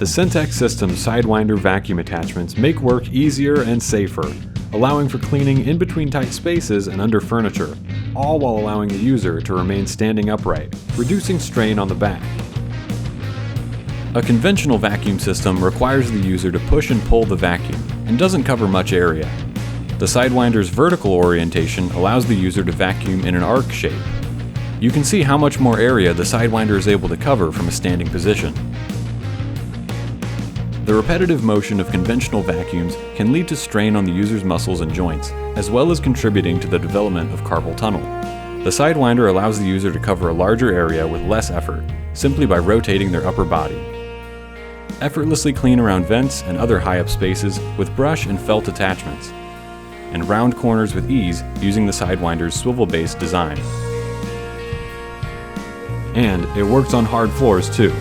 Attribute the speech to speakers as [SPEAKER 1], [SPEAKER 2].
[SPEAKER 1] The Cen-Tec system's Sidewinder vacuum attachments make work easier and safer, allowing for cleaning in between tight spaces and under furniture, all while allowing the user to remain standing upright, reducing strain on the back. A conventional vacuum system requires the user to push and pull the vacuum and doesn't cover much area. The Sidewinder's vertical orientation allows the user to vacuum in an arc shape. You can see how much more area the Sidewinder is able to cover from a standing position. The repetitive motion of conventional vacuums can lead to strain on the user's muscles and joints, as well as contributing to the development of carpal tunnel. The Sidewinder allows the user to cover a larger area with less effort, simply by rotating their upper body. Effortlessly clean around vents and other high-up spaces with brush and felt attachments, and round corners with ease using the Sidewinder's swivel-based design. And it works on hard floors too.